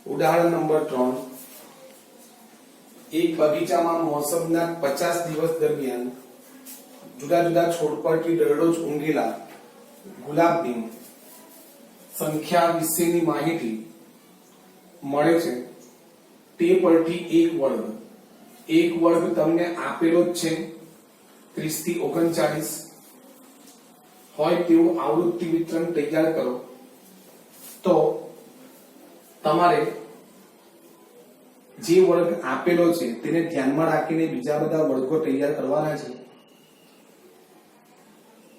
ઉદાહરણ નંબર 3 એક બગીચામાં મોસમના 50 દિવસ દરમિયાન જુદા જુદા છોડ પરથી દરરોજ ઊંઘેલા ગુલાબની સંખ્યા વિશેની માહિતી મળે છે। તે પરથી એક વર્ગ તમને આપેલો જ છે 30 થી 39 હોય તેવું આવૃત્તિ વિતરણ તૈયાર કરો। તો તમારે જે વર્ગ આપેલો છે તેને ધ્યાનમાં રાખીને બીજા બધા વર્ગો તૈયાર કરવાના છે।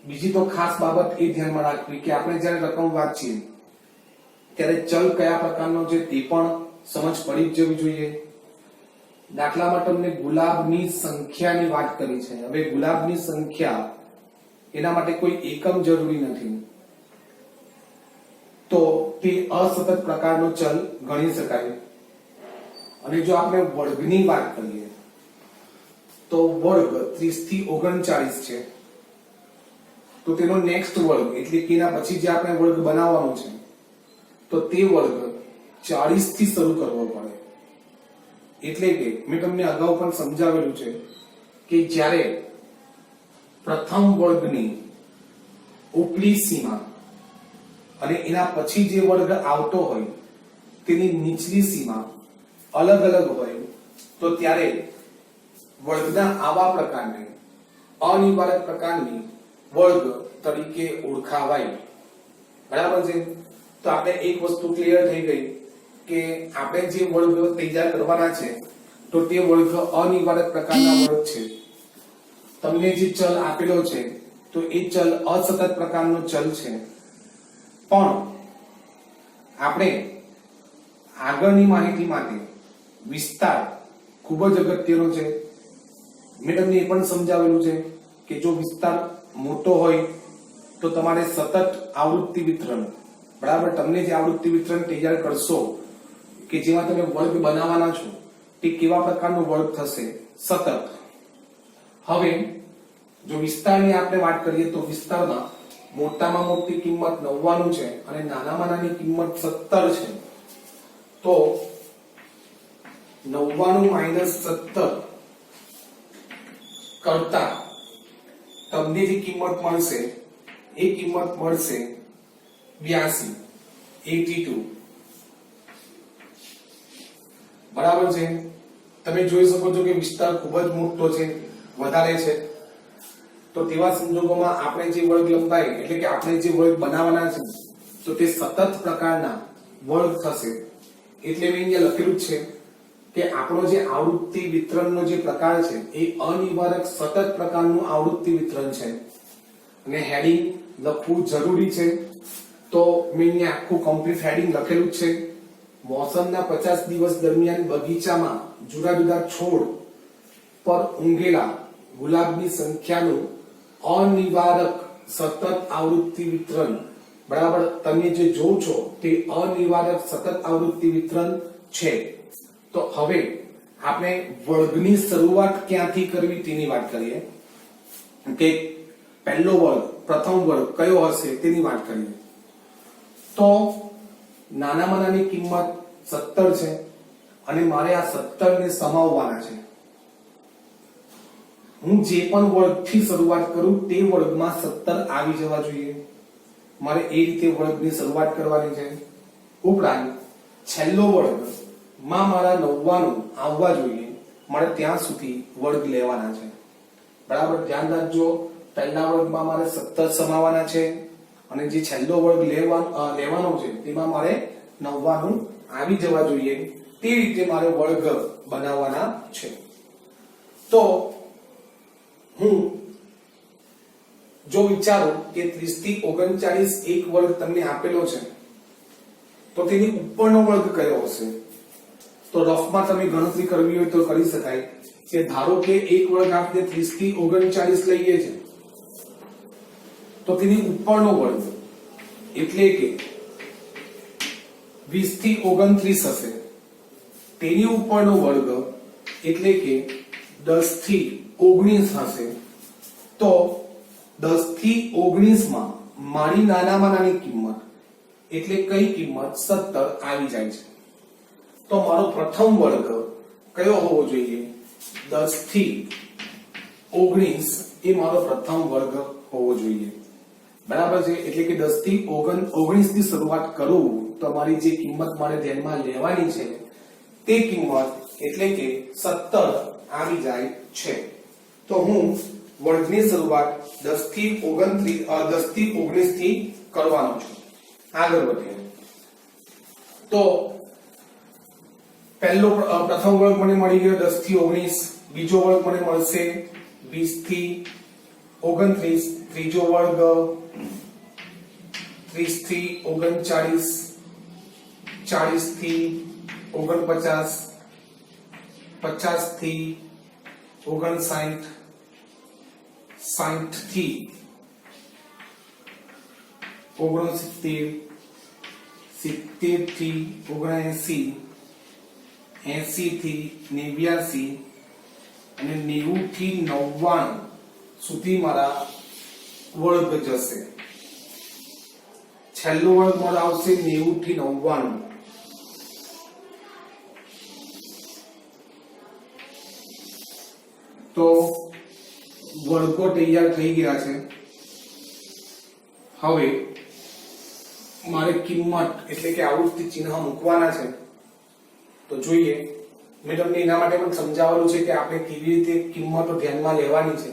બીજી તો ખાસ બાબત એ ધ્યાનમાં રાખવી કે આપણે જ્યારે રકમ વાંચીએ ત્યારે ચલ કયા પ્રકારનો છે તે પણ સમજ પડી જ જવી જોઈએ। દાખલામાં તમને ગુલાબની સંખ્યાની વાત કરી છે। હવે ગુલાબની સંખ્યા એના માટે કોઈ એકમ જરૂરી નથી, તો તે અસતત પ્રકારનો ચલ ગણી શકાય। અને જો આપણે વર્ગની વાત કરીએ તો વર્ગ 30 થી 39 છે, તો તેનો નેક્સ્ટ વર્ગ એટલે કે એના પછી જે આપણે વર્ગ બનાવવાનો છે તો તે વર્ગ 40 થી શરૂ કરવો પડે। એટલે કે મેં તમને અગાઉ પણ સમજાવેલું છે કે જ્યારે પ્રથમ વર્ગની ઉપલી સીમા અને એના પછી જે વર્ગ આવતો હોય તેની નીચલી સીમા અલગ અલગ હોય તો ત્યારે વર્ગના આવા પ્રકારને અનિવાર્ય પ્રકારની વર્ગ તરીકે ઓળખાવાય। બરાબર છે? તો આપણે એક વસ્તુ ક્લિયર થઈ ગઈ કે આપણે જે વર્ગ તૈયાર કરવાના છે તો તે વર્ગ અનિવાર્ય પ્રકારના વર્ગ છે। તમને જે ચલ આપેલો છે તો એ ચલ અસતત પ્રકારનો ચલ છે, પણ આપણે આગળની માહિતી માટે વિસ્તાર ખૂબ જ અગત્યનો છે। મેં તમને એ પણ સમજાવેલું છે કે જો વિસ્તાર મોટો હોય તો તમારે સતત આવૃત્તિ વિતરણ, બરાબર, તમને જે આવૃત્તિ વિતરણ તૈયાર કરશો કે જેમાં તમે વર્ગ બનાવવાના છો તે કેવા પ્રકારનો વર્ગ થશે? સતત। હવે જો વિસ્તારની આપણે વાત કરીએ તો વિસ્તારમાં મોટામાં મોટી કિંમત 99 છે અને નાનામાં નાની કિંમત 17 છે, તો 99 - 17 કરતા તમને જે કિંમત મળશે એ કિંમત મળશે 82। બરાબર છે? તમે જોઈ શકો છો કે વિસ્તાર ખૂબ જ મોટો છે, વધારે છે, તો તેવા સંજોગોમાં આપણે જે વર્ગ લંબાઈ એટલે કે આપણે જે વર્ગ બનાવવાના છે તો તે સતત પ્રકારના વર્ગ થશે। એટલે મેં અહીંયા લખેલું છે કે આપણો જે આવૃત્તિ વિતરણનો જે પ્રકાર છે એ અનિવાર્ય સતત પ્રકારનું આવૃત્તિ વિતરણ છે અને હેડિંગ લખવું જરૂરી છે। તો મેં અહીંયા આખું કમ્પ્લીટ હેડિંગ લખેલું છે। મોસમના 50 દિવસ દરમિયાન બગીચામાં જુદા જુદા છોડ પર ઊંઘેલા ગુલાબની સંખ્યાનું અનિવાર્ય સતત આવૃત્તિ વિતરણ, બરાબર, તમે જે જોવો છો તે અનિવાર્ય સતત આવૃત્તિ વિતરણ છે। તો હવે આપણે વર્ગની શરૂઆત ક્યાંથી કરવી તેની વાત કરીએ કે પહેલો વર્ગ, પ્રથમ વર્ગ કયો હશે તેની વાત કરીએ। તો નાનામાં નાની કિંમત 17 છે અને મારે આ 17 ને સમાવવાના છે। હું જે પણ વર્ગથી શરૂઆત કરું તે વર્ગમાં 17 આવી જવા જોઈએ, મારે એ રીતે વર્ગની શરૂઆત કરવાની છે। ઉપરાંત છેલ્લો વર્ગમાં મારા 99 આવવા જોઈએ, મારે ત્યાં સુધી વર્ગ લેવાના છે। બરાબર, ધ્યાન રાખજો, પહેલા વર્ગમાં મારે 17 સમાવવાના છે અને જે છેલ્લો વર્ગ લેવાનો છે તેમાં મારે 99 આવી જવા જોઈએ, તે રીતે મારે વર્ગ બનાવવાના છે। તો હું જો વિચારું કે 30 થી 39 એક વર્ગ તમને આપેલો છે તો તેની ઉપરનો વર્ગ કયો હશે? તો રફમાં તમે ગણતરી કરવી હોય તો કરી શકાય કે ધારો કે એક વર્ગ આપણે 30 થી 39 લઈએ છે તો તેની ઉપરનો વર્ગ એટલે કે 20 થી 29 હશે, તેની ઉપરનો વર્ગ એટલે કે 10 થી 19 હશે। તો 10 થી 19 માં મારી નાનામાં નાની કિંમત એટલે કઈ કિંમત? 17 આવી જાય છે। તો મારો પ્રથમ વર્ગ કયો હોવો જોઈએ? 10 થી 19 એ મારો પ્રથમ વર્ગ હોવો જોઈએ. બરાબર છે. એટલે કે 10 થી 19 થી શરૂઆત કરું તો મારી જે કિંમત મારે ધ્યાનમાં લેવાની છે તે કિંમત એટલે કે 17 આવી જાય છે. તો હું વર્ગની શરૂઆત 10 થી 19 થી કરવાનો છું. આગળ વધીએ તો પ્રથમ વર્ગ મને મળી ગયો 10 થી 19, બીજો વર્ગ મને મળશે 20 થી 29, ત્રીજો વર્ગ 30 થી 39, 40 થી 49, 50 થી 59, 60 થી 69, 70 થી 79, 80 થી 89 અને 90 થી 99 સુધી મારા વર્ગ જશે. છેલ્લો વર્ગ મારો આવશે 90 થી 99. તો વર્ગો તૈયાર થઈ ગયા છે. હવે મારે કિંમત એટલે કે આવૃત્તિ ચિહ્ન મૂકવાના છે. તો જોઈએ, મેં તમને એના માટે પણ સમજાવેલું છે કે આપણે કેવી રીતે કિંમતો ધ્યાનમાં લેવાની છે.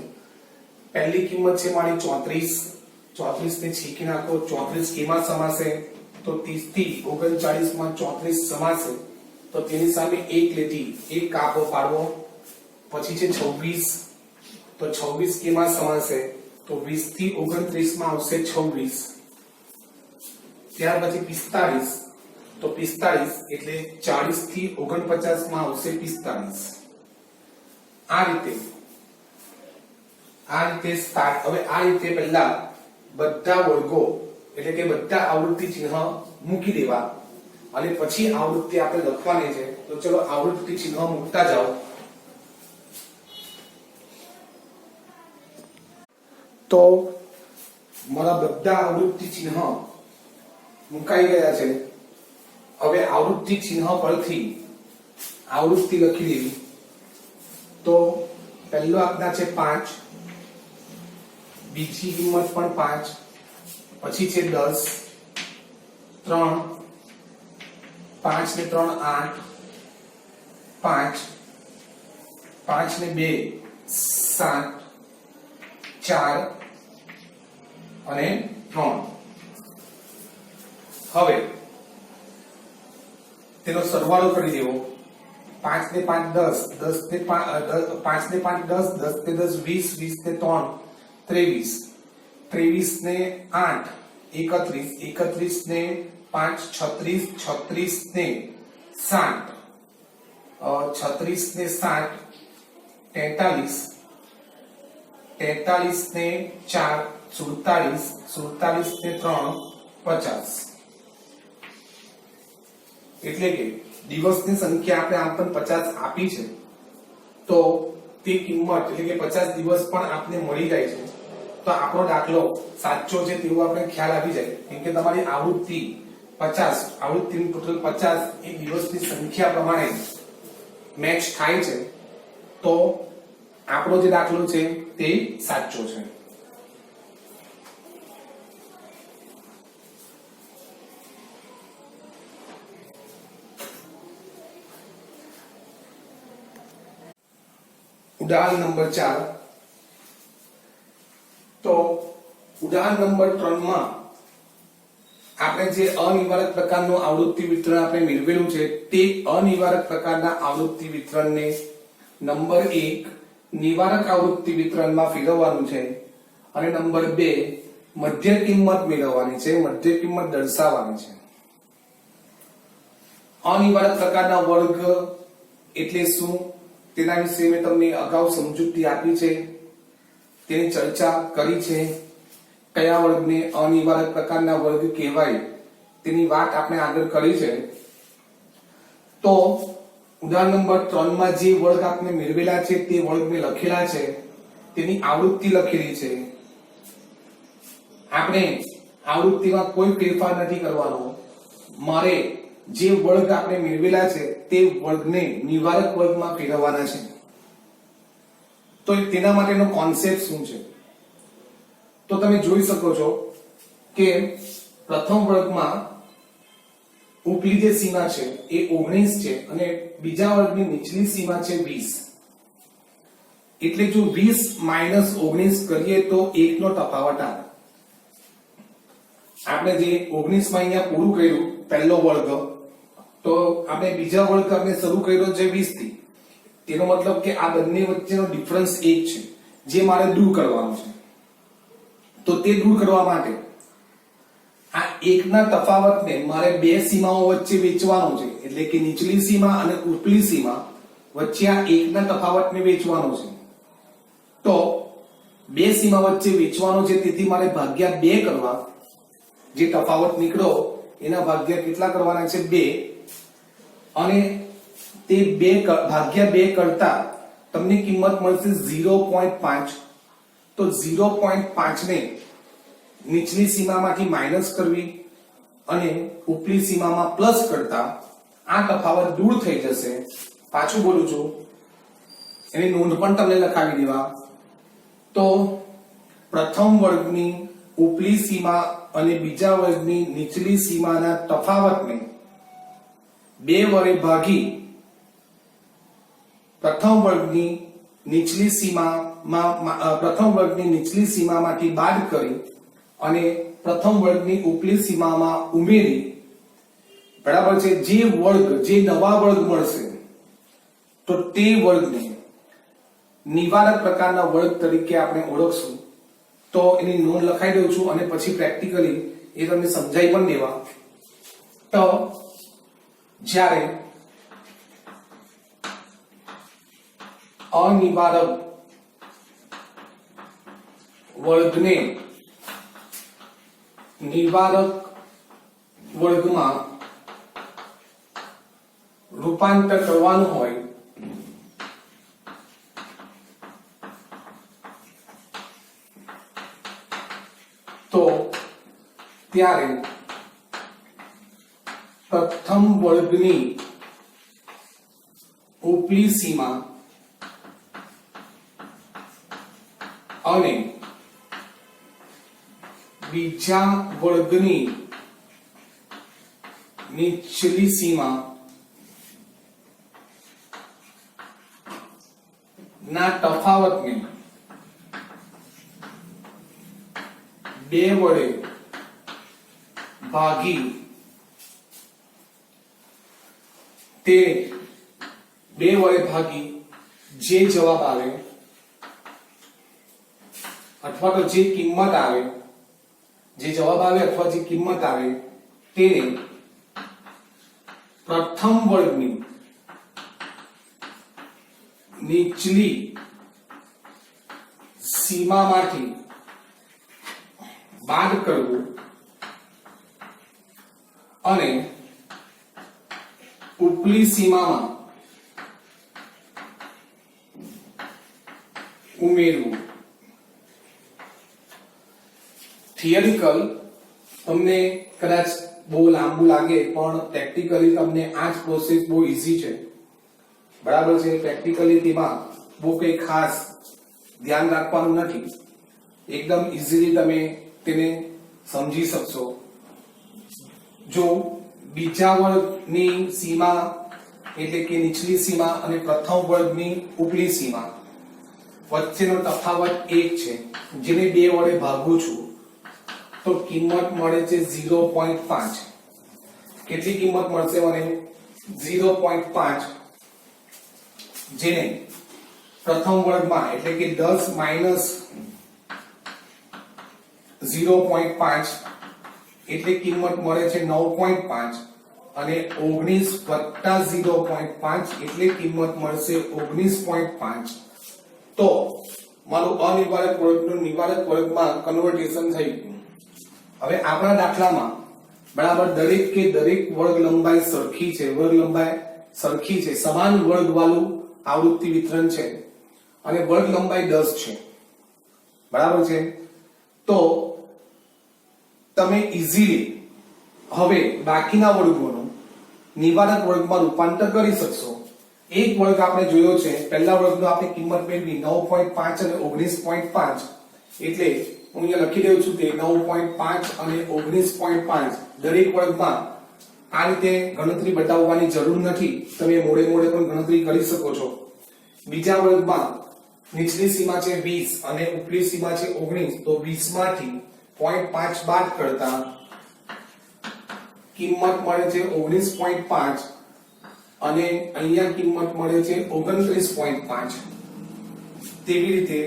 પહેલી કિંમત છે મારી 34. 34 ને છીકી નાખો. 34 કેમાં સમાશે? તો 30 થી 39 માં 34 સમાશે. તો તેની સામે એક લીટી, એક કાપો પાડવો. પછી છે 26. તો 26 કેમાં સમાશે? તો 20 થી 29 માં આવશે 26. ત્યાર પછી 45. તો 45 એટલે 40 થી 49 માં આવશે 45. આ રીતે સ્ટાર્ટ. હવે આ રીતે પહેલા બધા વર્ગો એટલે કે બધા આવૃત્તિ ચિહ્ન મૂકી દેવા અને પછી આવૃત્તિ આપણે લખવાની છે. તો ચલો આવૃત્તિ ચિહ્ન મૂકતા જાઓ. તો મારા બધા આવૃત્તિ ચિહ્ન મુકાઈ ગયા છે. હવે આવૃત્તિ ચિહ્ન પરથી આવૃત્તિ લખી દેવી. તો પહેલો આજ્ઞા છે 5, બીજી કિંમત પણ 5, પછી છે 10, 3, 5 ને 3 8, 5, 5 ને 2 7, 4 અને 3. હવે તેનો સરવાળો કરી દેવો. 5 ને 5 10, 10 ને 5 ને 5 10, 10 ને 10 20, 20 ને 3 23, 23 ને 8 31, 31 ને 5 36, 36 ને 7 36 ને 7 43, 43 ને 4 47, 47 ને 3 50. એટલે કે દિવસની સંખ્યા આપણે આમ પણ 50 આપી છે. તો તે કિંમત એટલે કે 50 દિવસ પણ આપને મળી જાય છે. તો આપણો દાખલો સાચો છે તેવું આપણે ખ્યાલ આવી જાય. કેમ કે તમારી આવૃત્તિ 50, આવૃત્તિનું ટોટલ 50 એ દિવસની સંખ્યા પ્રમાણે મેચ થાય છે. તો આપણો જે દાખલો છે તે સાચો છે. ઉદાહરણ નંબર 4. તો ઉદાહરણ નંબર 3 માં આપણે જે અનિવારક પ્રકારનું આવૃત્તિ વિતરણ આપણે મેળવેલું છે તે અનિવારક પ્રકારના આવૃત્તિ વિતરણને નંબર 1 નિવારક આવૃત્તિ વિતરણમાં ફેરવવાનું છે અને નંબર 2 મધ્ય કિંમત મેળવવાની છે, મધ્ય કિંમત દર્શાવવાની છે. અનિવારક પ્રકારના વર્ગ એટલે શું તેના વિશે મેં તમને અગાઉ સમજૂતી આપી છે, તેની ચર્ચા કરી છે. કયા વર્ગને અનિવારક પ્રકારના વર્ગ કહેવાય તેની વાત આપણે આગળ કરી છે. તો ઉદાહરણ નંબર 3 માં જે વર્ગ આપણે મેળવેલા છે તે વર્ગ મેં લખેલા છે, તેની આવૃત્તિ લખેલી છે. આપણે આવૃત્તિમાં કોઈ ફેરફાર નથી કરવાનો. મારે જે વર્ગ આપણે મેળવેલા છે તે વર્ગને નિવારક વર્ગમાં ફેરવવાના છે. તો તેના માટેનો કોન્સેપ્ટ શું છે? તો તમે જોઈ શકો છો કે પ્રથમ વર્ગમાં ઉપલી જે સીમા છે એ 19 છે અને બીજા વર્ગની નીચલી સીમા છે 20. એટલે જો 20 - 19 કરીએ તો 1 નો તફાવત આવે. આપણે જે 19 માં અહીંયા પૂરું કર્યું પહેલો વર્ગ, તો આપણે બીજા વર્ગ આપણે શરૂ કર્યો છે 20 થી. તેનો મતલબ કે આ બંને વચ્ચેનો ડિફરન્સ 1 છે જે મારે દૂર કરવાનો છે. તો તે દૂર કરવા માટે આ 1 ના તફાવતને મારે બે સીમાઓ વચ્ચે વેચવાનો છે. એટલે કે નીચલી સીમા અને ઉપલી સીમા વચ્ચે આ 1 ના તફાવતને વેચવાનો છે. તો બે સીમા વચ્ચે વેચવાનો છે, તેથી મારે ભાગ્યા 2 કરવા. જે તફાવત નીકળ્યો એના ભાગ્યા કેટલા કરવાના છે? 2. અને તે 2 ભાગ્યા 2 કરતા તમને કિંમત મળશે 0.5. તો 0.5 ને નીચલી સીમામાંથી માઈનસ કરવી અને ઉપલી સીમામાં પ્લસ કરતા આ તફાવત દૂર થઈ જશે. પાછું બોલું છું, એની નોંધ પણ તમને લખાવી દેવા. તો પ્રથમ વર્ગની ઉપલી સીમા અને બીજા વર્ગની નીચલી સીમાના તફાવતને 2 વડે ભાગી પ્રથમ વર્ગની નીચલી સીમામાંથી બાદ કરી અને પ્રથમ વર્ગની ઉપલી સીમામાં ઉમેરી, બરાબર છે, જે નવા વર્ગ મળશે તો તે વર્ગને નિવારક પ્રકારના વર્ગ તરીકે આપણે ઓળખશું. તો એની નોંધ લખાઈ દઉં છું અને પછી પ્રેક્ટિકલી એ તમને સમજાઈ પણ દેવા. તો જ્યારે અનિવારક વર્ગને નિવારક વર્ગમાં રૂપાંતર કરવાનું હોય તો ત્યારે પ્રથમ વર્ગની ઉપલી સીમા અને બીજા વર્ગની નીચલી સીમા ના તફાવતને 2 વડે ભાગી જે જવાબ આવે અથવા તો જે કિંમત આવે, અથવા જે કિંમત આવે તેને પ્રથમ વર્ગની નીચલી સીમામાંથી બાદ કરવું અને ઉપલી સીમામાં ઉમેરવું. થિયરિકલ તમને કદાચ બહુ લાંબુ લાગે, પણ પ્રેક્ટિકલી તમને આ જ પ્રોસેસ બહુ ઈઝી છે. બરાબર છે. પ્રેક્ટિકલી તેમાં બહુ કઈ ખાસ ધ્યાન રાખવાનું નથી. એકદમ ઈઝીલી તમે તેને સમજી શકશો. જો બીજા વર્ગની સીમા એટલે કે નીચલી સીમા અને પ્રથમ વર્ગની ઉપલી સીમા વચ્ચેનો તફાવત 1 છે, જેને 2 વડે ભાગું છું, તો કિંમત મળે છે 0.5. કેટલી કિંમત મળશે મને? 0.5, જેને પ્રથમ વર્ગમાં એટલે કે 10 - 0.5 એટલે કિંમત મળે છે 9.5 અને 19 + 0.5 એટલે કિંમત મળશે 19.5. તો મારું અનિવારક વર્ગનું નિવારક વર્ગમાં કન્વર્ટેશન થઈ ગયું. હવે આપણા દાખલામાં બરાબર દરેક વર્ગ લંબાઈ સરખી છે, સમાન વર્ગ વાળું આવૃત્તિ વિતરણ છે અને વર્ગ લંબાઈ 10 છે. બરાબર છે. તો તમે ઈઝીલી હવે બાકીના વર્ગોનો નિવારક વર્ગમાં રૂપાંતર કરી શકશો. એક વર્ગ આપણે જોયો છે, પહેલા વર્ગનો આપણે કિંમત મેળવી 9.5 અને 19.5, એટલે હું અહીંયા લખી દઉં છું કે 9.5 અને 19.5 દરેક વર્ગમાં આ રીતે ગણતરી બતાવવાની જરૂર નથી, તમે મોડે મોડે પણ ગણતરી કરી શકો છો. બીજા વર્ગમાં નીચલી સીમા છે 20 અને ઉપલી સીમા છે 19, તો 20 માંથી 0.5 બાદ કરતા કિંમત મળે છે 19.5 અને અહીંયા કિંમત મળે છે 29.5. તેવી રીતે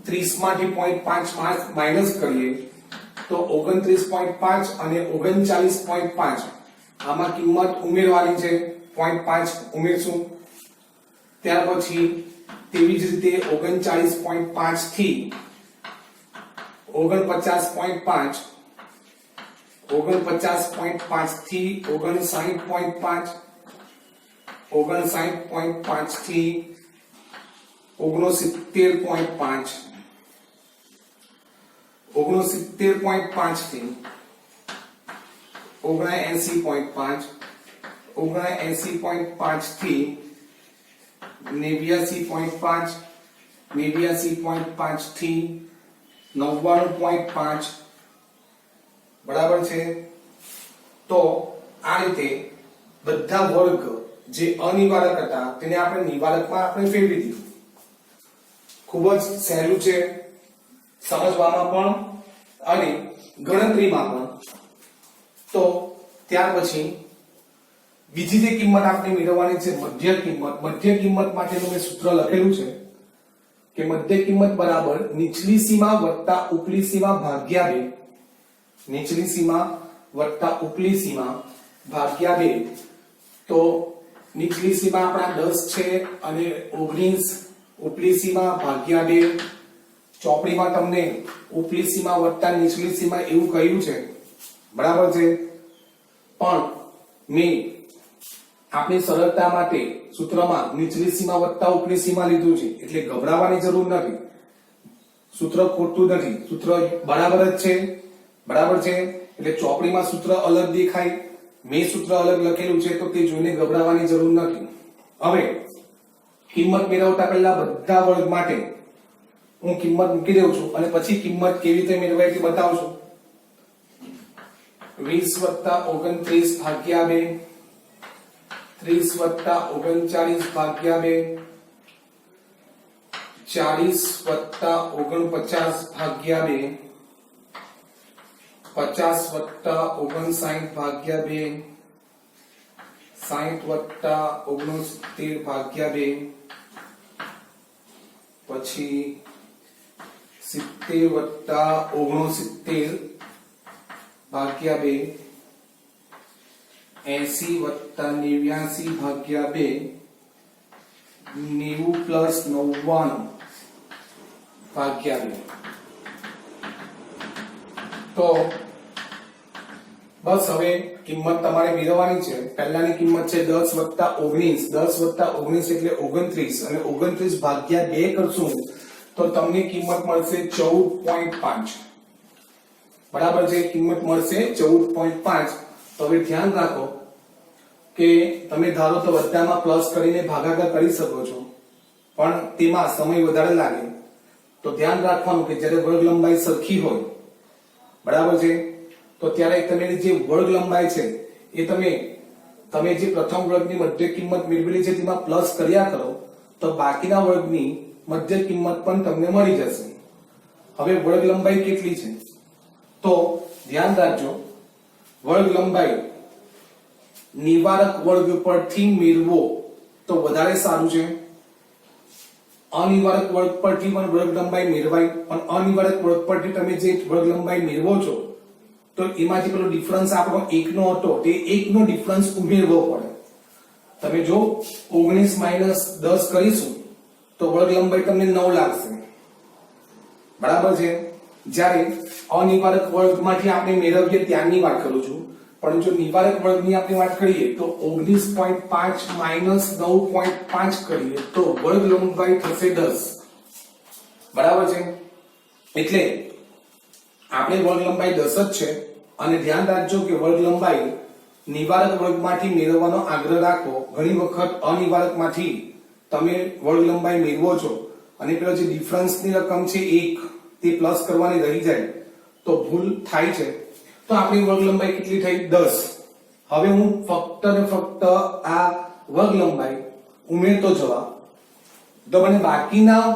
30 માંથી 0.5 માઈનસ કરીએ તો 29.5 અને 39.5, આમાં કિંમત ઉમેરવાની છે, 0.5 ઉમેરશું. ત્યાર પછી તેવી જ રીતે 39.5 થી 49.5, 49.5 થી 59.5, 59.5 થી 69.5, 69.5 થી 79.5, 79.5 થી 89.5, 89.5 થી 99.5, બરાબર છે. તો આ રીતે બધા વર્ગ જે અનિવારક હતા તેને આપણે નિવારકમાં આપણે ફેરવી દીધું. ખૂબ જ સહેલું છે સમજવામાં પણ અને ગણતરીમાં પણ. તો ત્યાર પછી બીજી જે કિંમત આપણે મેળવવાની છે મધ્ય કિંમત. મધ્ય કિંમત માટેનું મેં સૂત્ર લખેલું છે કે મધ્ય કિંમત બરાબર નીચલી સીમા વત્તા ઉપલી સીમા ભાગ્યા 2. નીચલી સીમા વત્તા ઉપલી સીમા ભાગ્યા 2. તો નીચલી સીમા આપણા 10 છે અને 19, ઉપલી સીમા ભાગ્યા 2. ચોપડીમાં તમને ઉપલી સીમા વત્તા નીચલી સીમા એવું કહ્યું છે, બરાબર છે. પણ મેં આપણી સરળતા માટે સૂત્રમાં નીચલી સીમા વત્તા ઉપલી સીમા લીધું છે, એટલે ગભરાવાની જરૂર નથી. સૂત્ર ખોટું નથી, સૂત્ર બરાબર જ છે, બરાબર છે. એટલે ચોપડીમાં સૂત્ર અલગ દેખાય, મેં સૂત્ર અલગ લખેલું છે, તો તે જોઈને ગભરાવાની જરૂર નથી. હવે કિંમત મેળવતા પહેલા બધા વર્ગ માટે હું કિંમત મૂકી દઉં છું અને પછી કિંમત કેવી રીતે મેળવાય તે બતાવું છું. 20 વત્તા 29 ભાગ્યા 2, 30 વત્તા 39 ભાગ્યા 2, 40 વત્તા 49 ભાગ્યા 2, 50 વત્તા 59 ભાગ્યા 2, 60 વત્તા 69 ભાગ્યા 2, પછી 70 વત્તા 69 ભાગ્યા 2, 80 વત્તા 89 ભાગ્યા 2, 90 પ્લસ 99 ભાગ્યા 2. તો બસ હવે કિંમત તમારે મેળવવાની છે. પહેલાની કિંમત છે 10 વત્તા 19, 10 વત્તા 19 એટલે 29 અને 29 ભાગ્યા 2 કરશું તો તમને કિંમત મળશે 14.5, બરાબર છે. કિંમત મળશે 14.5. તો હવે ધ્યાન રાખો કે તમે ધારો તો બધામાં પ્લસ કરીને ભાગાકાર કરી શકો છો, પણ તેમાં સમય વધારે લાગે. તો ધ્યાન રાખવાનું કે જ્યારે વર્ગ લંબાઈ સરખી હોય, બરાબર છે, તો ત્યારે તમે જે વર્ગ લંબાઈ છે એ તમે જે પ્રથમ વર્ગની મધ્ય કિંમત મેળવેલી છે તેમાં પ્લસ કર્યા કરો તો બાકીના વર્ગની મધ્ય કિંમત પણ તમને મળી જશે. હવે વર્ગ લંબાઈ કેટલી છે તો ધ્યાન રાખજો, વર્ગ લંબાઈ નિવારક વર્ગ પરથી મેળવો તો વધારે સારું છે. અનિવારક વર્ગ પરથી પણ વર્ગ લંબાઈ મેળવાય, પણ અનિવારક વર્ગ પરથી તમે જે વર્ગ લંબાઈ મેળવો છો તો એમાંથી પેલો ડિફરન્સ આપણો 1 નો હતો, તે 1 નો ડિફરન્સ ઉમેરવો પડે. તમે જો 19 માઈનસ 10 કરીશું તો વર્ગ લંબાઈ તમને 9 લાગશે, બરાબર છે. જ્યારે અનિવારક વર્ગમાંથી આપણે મેળવીએ ત્યારની વાત કરું છું, પણ જો નિવારક વર્ગની આપણે વાત કરીએ તો 19.5 માઈનસ 9.5 કરીએ તો વર્ગ લંબાઈ થશે 10, બરાબર છે. એટલે આપણે વર્ગ લંબાઈ 10 જ છે અને ધ્યાન રાખજો કે વર્ગ લંબાઈ નિવારક વર્ગમાંથી મેળવવાનો આગ્રહ રાખો. ઘણી વખત અનિવારકમાંથી તમે વર્ગ લંબાઈ મેળવો છો અને પેલો જે ડિફરન્સની રકમ છે 1 તે પ્લસ કરવાની રહી જાય તો ભૂલ થાય છે. તો આપણી વર્ગ લંબાઈ કેટલી થઈ? 10. હવે હું ફક્ત ને ફક્ત આ વર્ગ લંબાઈ ઉમેરતો જવા તો મને બાકીના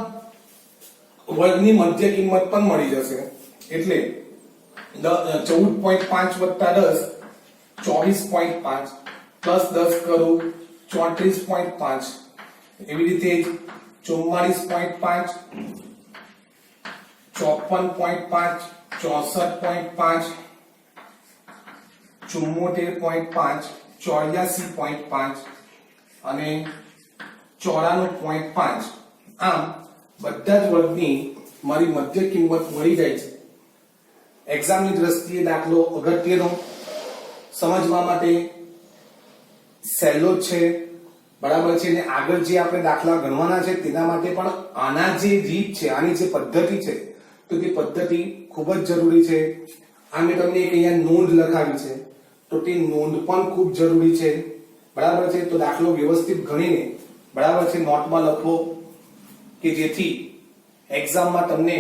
વર્ગની મધ્ય કિંમત પણ મળી જશે. એટલે 14.5 વત્તા 10 24.5 પ્લસ 10 કરું 34.5 એવી રીતે 44.5 54.5 64.5 74.5 84.5 અને 94.5 આમ બધા જ વર્ગની મારી મધ્ય કિંમત મળી જાય છે. એક્ઝામની દ્રષ્ટિએ દાખલો અગત્યનો, સમજવા માટે સહેલો છે, બરાબર છે. ને આગળ જે આપણે દાખલા ગણવાના છે તેના માટે પણ આના જે રીત છે, આની જે પદ્ધતિ છે તો તે પદ્ધતિ ખૂબ જ જરૂરી છે. આ મેં તમને એક અહીંયા નોંધ લખાવી છે તો તે નોંધ પણ ખૂબ જરૂરી છે, બરાબર છે. તો દાખલો વ્યવસ્થિત ગણીને, બરાબર છે, નોટમાં લખો કે જેથી એક્ઝામમાં તમને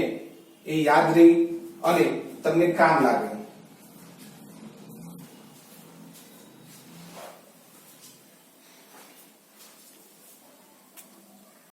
એ યાદ રહે અને તમને કામ લાગે.